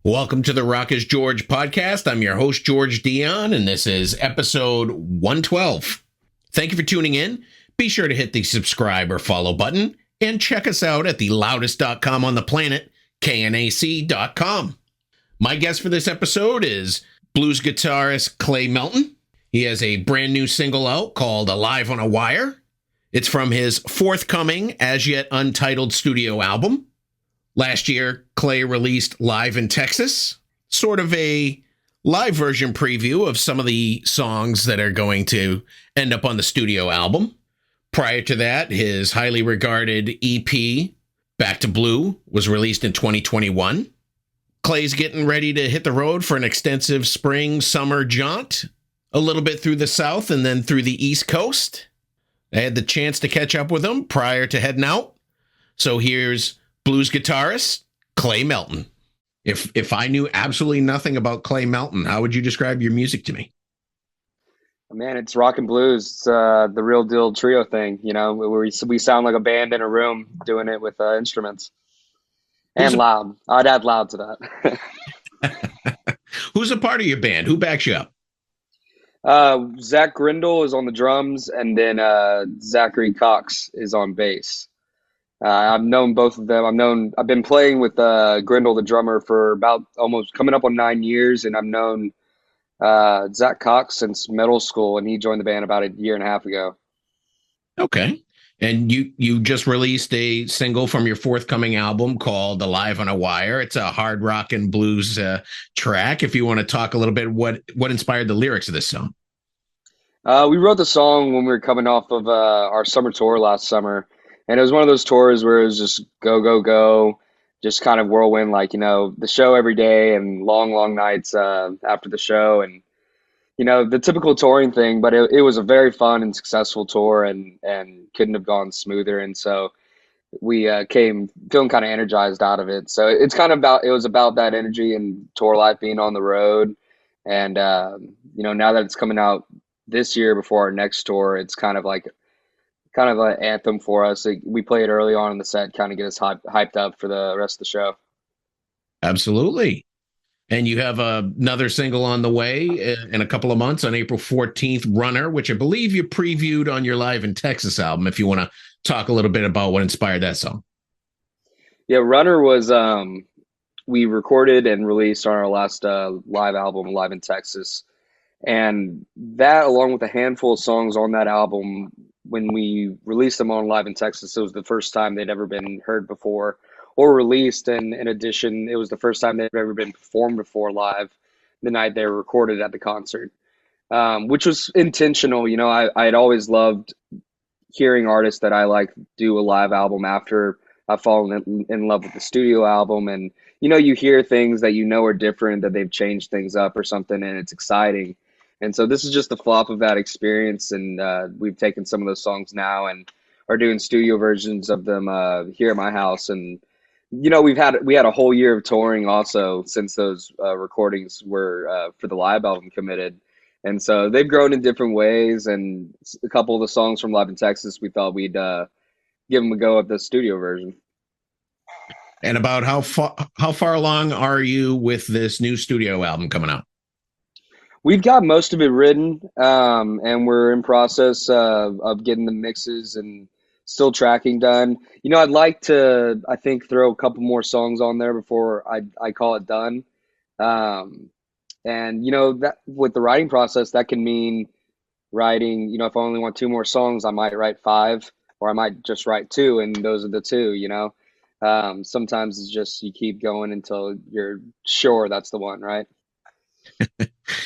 Welcome to the Rock is George podcast. I'm your host, George Dionne, and this is episode 112. Thank you for tuning in. Be sure to hit the subscribe or follow button and check us out at the loudest.com on the planet, knac.com. My guest for this episode is blues guitarist CLAY MELTON. He has a brand new single out called Alive on a Wire. It's from his forthcoming, as yet untitled studio album. Last year, CLAY released Live in Texas, sort of a live version preview of some of the songs that are going to end up on the studio album. Prior to that, his highly regarded EP, Back to Blue, was released in 2021. CLAY's getting ready to hit the road for an extensive spring-summer jaunt, a little bit through the South and then through the East Coast. I had the chance to catch up with him prior to heading out. So here's blues guitarist CLAY MELTON. If I knew absolutely nothing about CLAY MELTON, how would you describe your music to me? Man, it's rock and blues. It's the real deal trio thing, you know, where we sound like a band in a room doing it with instruments. And loud. I'd add loud to that. Who's a part of your band? Who backs you up? Zach Grindle is on the drums, and then Zachary Cox is on bass. I've known both of them. I've been playing with Grindle, the drummer, for about almost coming up on 9 years, and I've known Zach Cox since middle school, and he joined the band about a year and a half ago. Okay. And you just released a single from your forthcoming album called Alive on a Wire. It's a hard rock and blues track. If you want to talk a little bit, what inspired the lyrics of this song? We wrote the song when we were coming off of our summer tour last summer. And it was one of those tours where it was just go, go, go, just kind of whirlwind, like, you know, the show every day and long, long nights after the show. And, you know, the typical touring thing, but it was a very fun and successful tour and couldn't have gone smoother. And so we came feeling kind of energized out of it. So it was about that energy and tour life, being on the road. And, you know, now that it's coming out this year before our next tour, it's kind of an anthem for us. We play it early on in the set, kind of get us hyped up for the rest of the show. Absolutely. And you have another single on the way in a couple of months on April 14th, Runner, which I believe you previewed on your Live in Texas album, if you want to talk a little bit about what inspired that song. Yeah, Runner was, we recorded and released on our last live album, Live in Texas. And that, along with a handful of songs on that album, when we released them on Live in Texas, it was the first time they'd ever been heard before or released. And in addition, it was the first time they'd ever been performed before live the night they were recorded at the concert, which was intentional. You know, I had always loved hearing artists that I like do a live album after I've fallen in love with the studio album. And, you know, you hear things that you know are different, that they've changed things up or something, and it's exciting. And so this is just the flop of that experience, and we've taken some of those songs now and are doing studio versions of them here at my house. And you know, we had a whole year of touring also since those recordings were for the live album committed, and so they've grown in different ways. And a couple of the songs from Live in Texas, we thought we'd give them a go at the studio version. And about how far along are you with this new studio album coming out? We've got most of it written, and we're in process of getting the mixes and still tracking done. You know, I'd like to, I think, throw a couple more songs on there before I call it done. And, you know, that with the writing process, that can mean writing, you know, if I only want 2 more songs, I might write 5, or I might just write 2, and those are the 2, you know. Sometimes it's just you keep going until you're sure that's the one, right?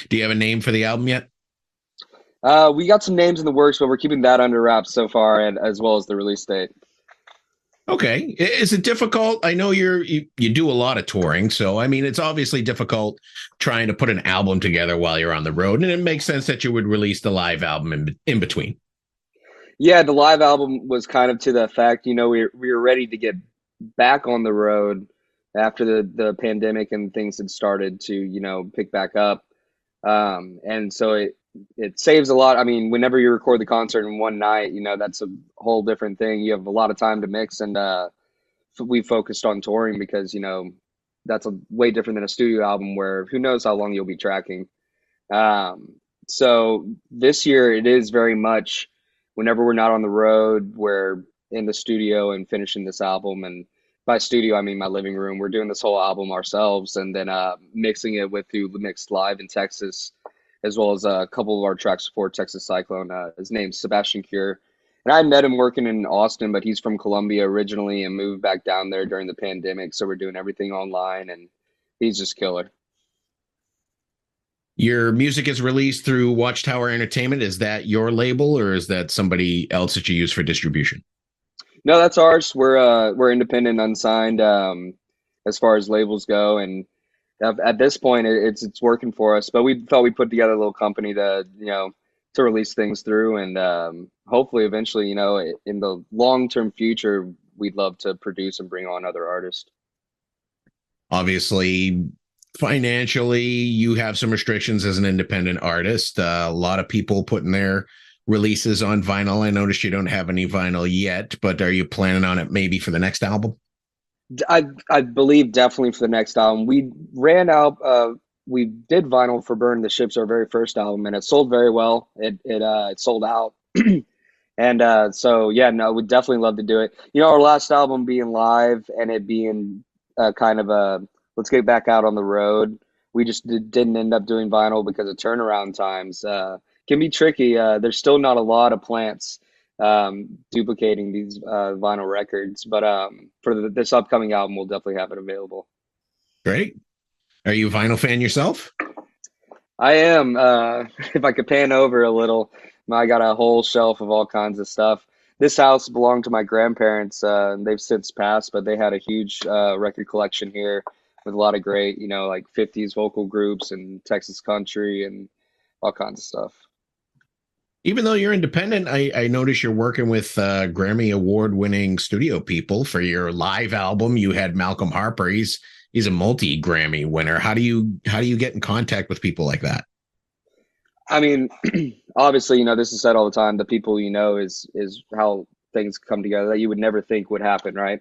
Do you have a name for the album yet? We got some names in the works, but we're keeping that under wraps so far, and as well as the release date. Okay. Is it difficult? I know you do a lot of touring, so I mean, it's obviously difficult trying to put an album together while you're on the road, and it makes sense that you would release the live album in between. Yeah, the live album was kind of to the effect, you know, we were ready to get back on the road after the pandemic and things had started to, you know, pick back up. And so it saves a lot. I mean, whenever you record the concert in one night, you know, that's a whole different thing. You have a lot of time to mix, and we focused on touring because, you know, that's a way different than a studio album where who knows how long you'll be tracking. So this year it is very much whenever we're not on the road, we're in the studio and finishing this album. And by studio, I mean my living room. We're doing this whole album ourselves and then mixing it with who mixed live in Texas, as well as a couple of our tracks for Texas Cyclone. His name's Sebastian Cure. And I met him working in Austin, but he's from Colombia originally and moved back down there during the pandemic. So we're doing everything online and he's just killer. Your music is released through Watchtower Entertainment. Is that your label or is that somebody else that you use for distribution? No, that's ours. We're independent, unsigned, as far as labels go, and at this point, it's working for us. But we thought we'd put together a little company to to release things through, and hopefully, eventually, in the long term future, we'd love to produce and bring on other artists. Obviously, financially, you have some restrictions as an independent artist. A lot of people putting their releases on vinyl. I noticed you don't have any vinyl yet, but are you planning on it maybe for the next album? I believe definitely for the next album. We ran out. We did vinyl for Burn the Ships, our very first album, and it sold very well. It sold out, and so yeah, no, we'd definitely love to do it. Our last album being live and it being kind of a let's get back out on the road. We just didn't end up doing vinyl because of turnaround times. Can be tricky. There's still not a lot of plants duplicating these vinyl records, but for this upcoming album, we'll definitely have it available. Great. Are you a vinyl fan yourself? I am. If I could pan over a little, I got a whole shelf of all kinds of stuff. This house belonged to my grandparents. And they've since passed, but they had a huge record collection here with a lot of great, like 50s vocal groups and Texas country and all kinds of stuff. Even though you're independent, I notice you're working with Grammy Award-winning studio people for your live album. You had Malcolm Harper. He's a multi-Grammy winner. How do you get in contact with people like that? I mean, obviously, this is said all the time. The people is how things come together that you would never think would happen, right?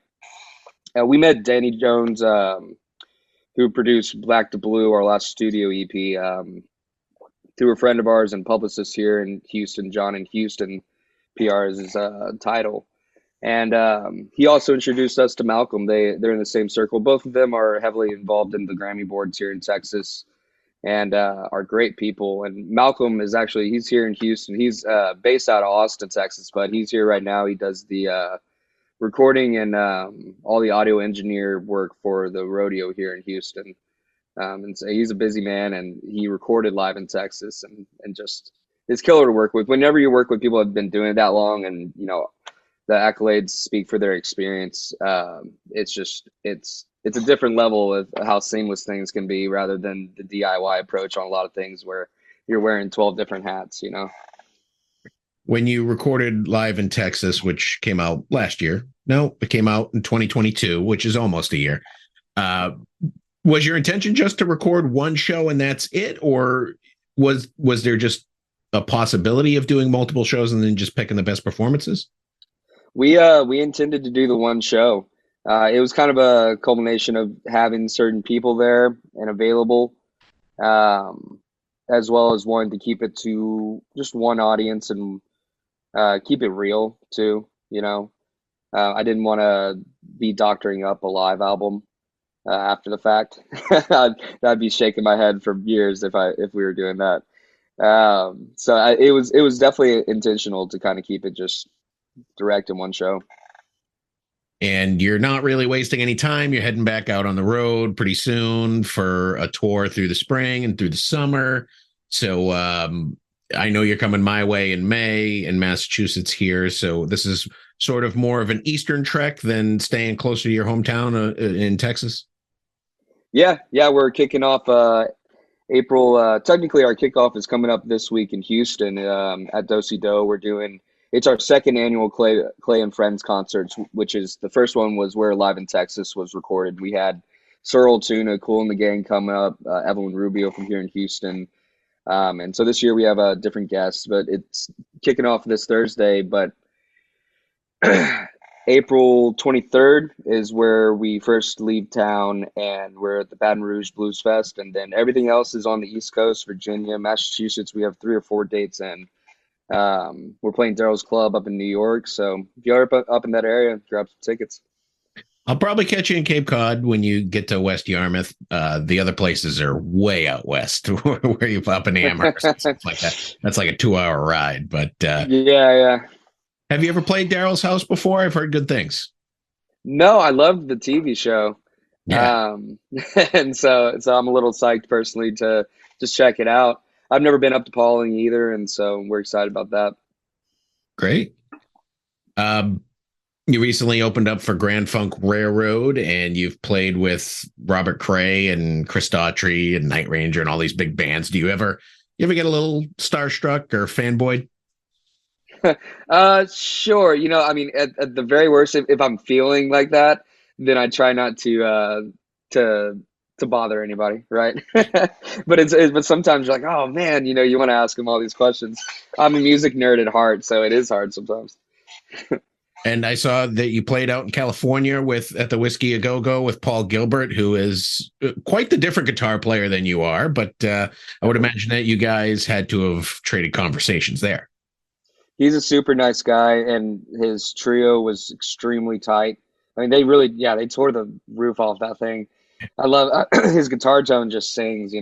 We met Danny Jones, who produced Black to Blue, our last studio EP. Through a friend of ours and publicist here in Houston, John in Houston, PR is his title. And he also introduced us to Malcolm. They're in the same circle. Both of them are heavily involved in the Grammy boards here in Texas and are great people. And Malcolm he's here in Houston. He's based out of Austin, Texas, but he's here right now. He does the recording and all the audio engineer work for the rodeo here in Houston. And so he's a busy man, and he recorded live in Texas, and just it's killer to work with. Whenever you work with people who have been doing it that long, and the accolades speak for their experience, it's a different level of how seamless things can be, rather than the DIY approach on a lot of things where you're wearing 12 different hats. When you recorded live in Texas, which came out last year, no, it came out in 2022, which is almost a year. Was your intention just to record one show and that's it? Or was there just a possibility of doing multiple shows and then just picking the best performances? We intended to do the one show. It was kind of a culmination of having certain people there and available, as well as wanting to keep it to just one audience and keep it real too. I didn't want to be doctoring up a live album. After the fact, I'd be shaking my head for years if we were doing that. It was definitely intentional to kind of keep it just direct in one show. And you're not really wasting any time. You're heading back out on the road pretty soon for a tour through the spring and through the summer. So I know you're coming my way in May in Massachusetts here. So this is sort of more of an Eastern trek than staying closer to your hometown in Texas. Yeah, we're kicking off April. Technically, our kickoff is coming up this week in Houston at Do-Si Do. It's our second annual Clay and Friends concerts, which is the first one was where Live in Texas was recorded. We had Searle Tuna, Cool and the Gang coming up, Evelyn Rubio from here in Houston. And so this year we have a different guest, but it's kicking off this Thursday. But April 23rd is where we first leave town, and we're at the Baton Rouge Blues Fest, and then everything else is on the East Coast, Virginia, Massachusetts. We have 3 or 4 dates in. We're playing Daryl's Club up in New York, so if you're up in that area, grab some tickets. I'll probably catch you in Cape Cod when you get to West Yarmouth. The other places are way out west, where you up in Amherst and stuff like that. That's like a 2-hour ride. But Yeah, yeah. have you ever played Daryl's house before? I've heard good things. No, I loved the TV show. Yeah, Um, and so I'm a little psyched personally to just check it out. I've never been up to Pauling either, and so we're excited about that. great. Um, you recently opened up for Grand Funk Railroad, and you've played with Robert Cray and Chris Daughtry and Night Ranger and all these big bands. Do you ever get a little starstruck or fanboy? Sure. I mean, at the very worst, if I'm feeling like that, then I try not to to bother anybody, right? But sometimes you're like, oh man, you want to ask them all these questions. I'm a music nerd at heart, so it is hard sometimes. And I saw that you played out in California with at the Whiskey A Go Go with Paul Gilbert, who is quite the different guitar player than you are. But I would imagine that you guys had to have traded conversations there. He's a super nice guy, and his trio was extremely tight. I mean, they really, yeah, they tore the roof off that thing. I love his guitar tone just sings.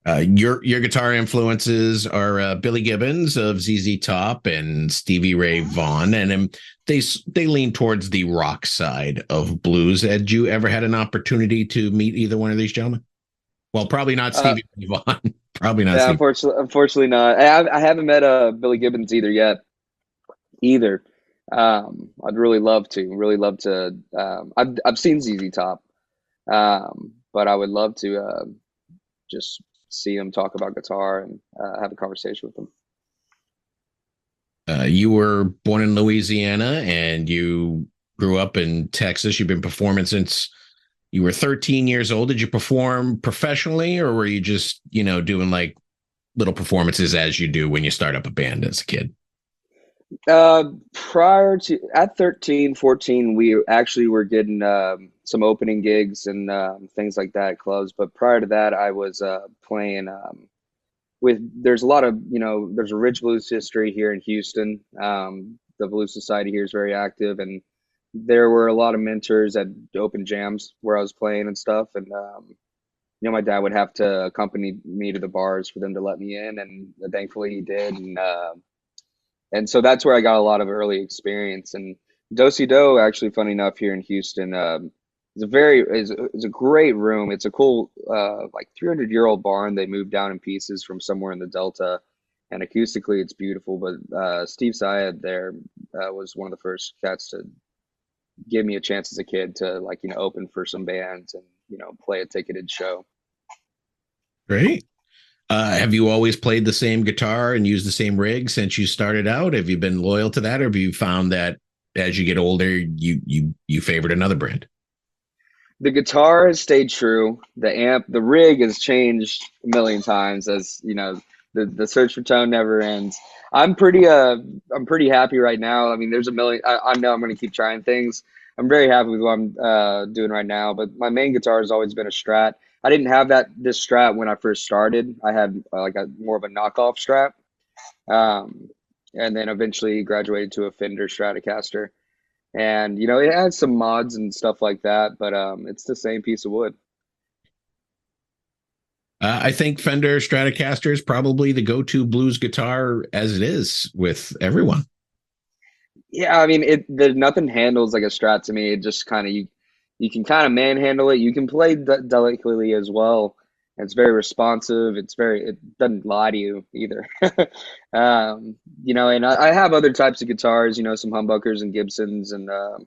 Your guitar influences are Billy Gibbons of ZZ Top and Stevie Ray Vaughan, and they lean towards the rock side of blues. Had you ever had an opportunity to meet either one of these gentlemen? Well, probably not Uh, Stevie Ray Vaughan. Probably not yeah, Stevie. unfortunately not. I haven't met Billy Gibbons either yet either. I'd really love to. Really love to. I've seen ZZ Top, but I would love to just see him talk about guitar and have a conversation with him. You were born in Louisiana and you grew up in Texas. You've been performing since you were 13 years old. Did you perform professionally, or were you just, doing like little performances as you do when you start up a band as a kid? Prior to at 13, 14, we actually were getting some opening gigs and things like that at clubs. But prior to that, I was playing there's a lot of, there's a rich blues history here in Houston. The Blues Society here is very active, and there were a lot of mentors at open jams where I was playing and stuff. And, my dad would have to accompany me to the bars for them to let me in, and thankfully he did. And so that's where I got a lot of early experience. And Do Do, actually, funny enough, here in Houston, is a great room. It's a cool, like 300-year-old barn. They moved down in pieces from somewhere in the Delta, and acoustically, it's beautiful. But Steve Syed there was one of the first cats to give me a chance as a kid to open for some bands and play a ticketed show. Great. Have you always played the same guitar and used the same rig since you started out? Have you been loyal to that, or have you found that as you get older, you favored another brand? The guitar has stayed true. The rig has changed a million times, as the search for tone never ends. I'm pretty happy right now. I mean, there's a million. I know I'm going to keep trying things. I'm very happy with what I'm doing right now. But my main guitar has always been a Strat. I didn't have this Strat when I first started. I had like a more of a knockoff Strat, um, and then eventually graduated to a Fender Stratocaster. And it has some mods and stuff like that, but it's the same piece of wood. I think Fender Stratocaster is probably the go-to blues guitar as it is with everyone. Yeah, I mean, there's nothing handles like a Strat to me. It just kind of you can kind of manhandle it. You can play delicately as well. It's very responsive. It doesn't lie to you either. And I have other types of guitars, some humbuckers and Gibsons and um,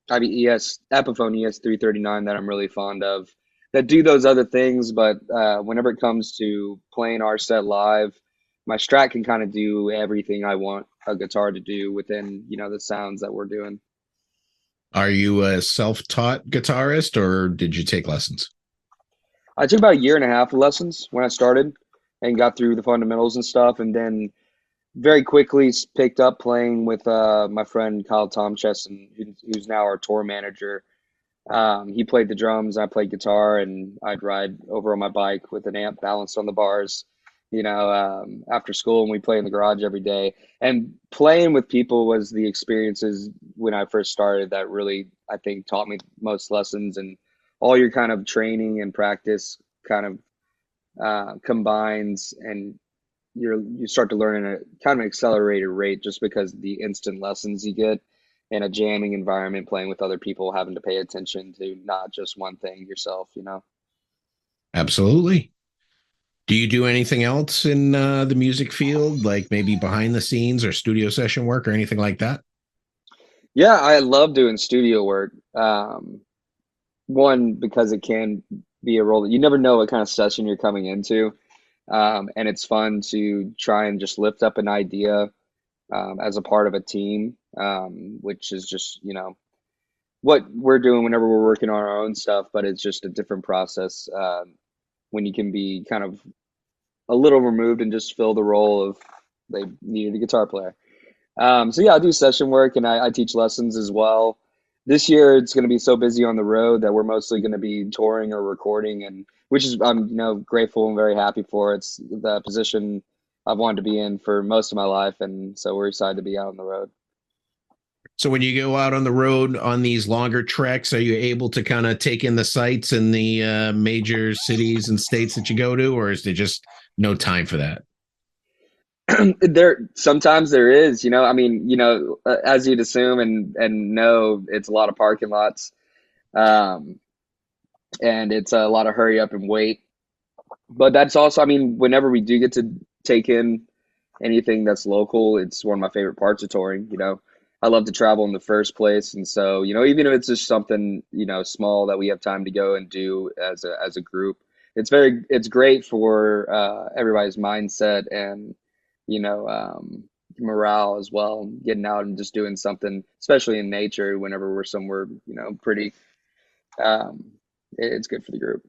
I have Epiphone ES 339 that I'm really fond of that do those other things. But whenever it comes to playing our set live, my Strat can kind of do everything I want a guitar to do within, the sounds that we're doing. Are you a self-taught guitarist, or did you take lessons? I took about a year and a half of lessons when I started and got through the fundamentals and stuff. And then very quickly picked up playing with my friend Kyle Tomchesson, who's now our tour manager. He played the drums, I played guitar, and I'd ride over on my bike with an amp balanced on the bars, after school, and we play in the garage every day. And playing with people was the experiences when I first started that really, I think, taught me most lessons. And all your kind of training and practice kind of combines, and you start to learn at a kind of an accelerated rate just because of the instant lessons you get in a jamming environment, playing with other people, having to pay attention to not just one thing yourself. Absolutely. Do you do anything else in the music field, like maybe behind the scenes or studio session work or anything like that? Yeah, I love doing studio work. One, because it can be a role that you never know what kind of session you're coming into. And it's fun to try and just lift up an idea as a part of a team, which is just, what we're doing whenever we're working on our own stuff, but it's just a different process when you can be kind of a little removed and just fill the role of they needed a guitar player. So yeah, I do session work and I teach lessons as well. This year it's going to be so busy on the road that we're mostly going to be touring or recording, and which is I'm grateful and very happy for. It's the position I've wanted to be in for most of my life, and so we're excited to be out on the road. So when you go out on the road on these longer treks, are you able to kind of take in the sights in the major cities and states that you go to, or is there just no time for that? There sometimes there is, I mean, as you'd assume and know, it's a lot of parking lots, um, and it's a lot of hurry up and wait. But that's also, I mean, whenever we do get to take in anything that's local, it's one of my favorite parts of touring. I love to travel in the first place, and so even if it's just something small that we have time to go and do as a group, it's great for everybody's mindset and morale as well. Getting out and just doing something, especially in nature, whenever we're somewhere pretty, um, it's good for the group.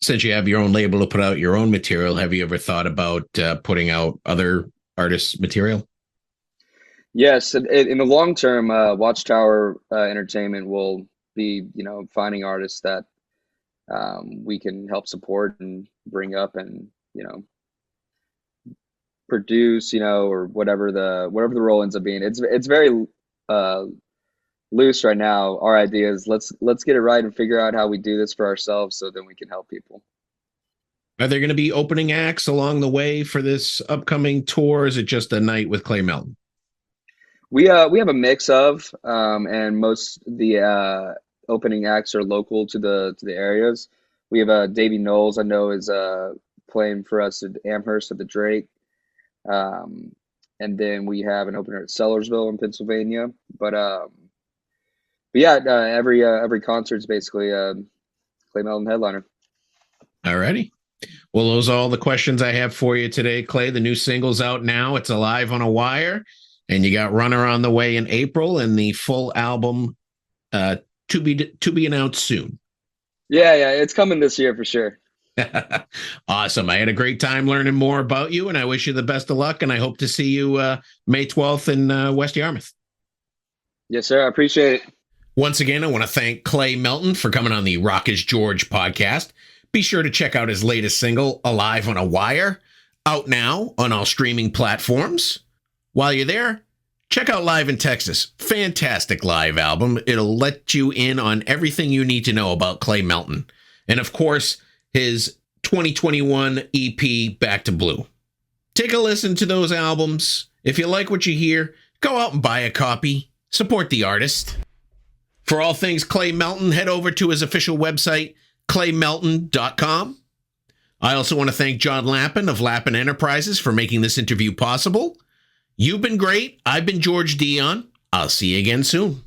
Since you have your own label to put out your own material, have you ever thought about putting out other artists' material? Yes, in the long term, Watchtower Entertainment will be, finding artists that we can help support and bring up and produce, or whatever the role ends up being. It's very uh, loose right now. Our idea is let's get it right and figure out how we do this for ourselves, so then we can help people. Are there going to be opening acts along the way for this upcoming tour? Or is it just a night with Clay Melton? We have a mix of, and most of the opening acts are local to the areas. We have Davey Knowles, I know, is playing for us at Amherst at the Drake, um, and then we have an opener at Sellersville in Pennsylvania. But yeah, every concert is basically Clay Melton headliner. All righty. Well, those are all the questions I have for you today, Clay. The new single's out now. It's Alive on a Wire. And you got Runner on the way in April, and the full album to be announced soon. Yeah, it's coming this year for sure. Awesome. I had a great time learning more about you, and I wish you the best of luck, and I hope to see you May 12th in West Yarmouth. Yes, sir. I appreciate it. Once again, I want to thank Clay Melton for coming on the Rock is George podcast. Be sure to check out his latest single, Alive on a Wire, out now on all streaming platforms. While you're there, check out Live in Texas. Fantastic live album. It'll let you in on everything you need to know about Clay Melton. And of course, his 2021 EP, Back to Blue. Take a listen to those albums. If you like what you hear, go out and buy a copy. Support the artist. For all things Clay Melton, head over to his official website, claymelton.com. I also want to thank John Lappin of Lappin Enterprises for making this interview possible. You've been great. I've been George Dionne. I'll see you again soon.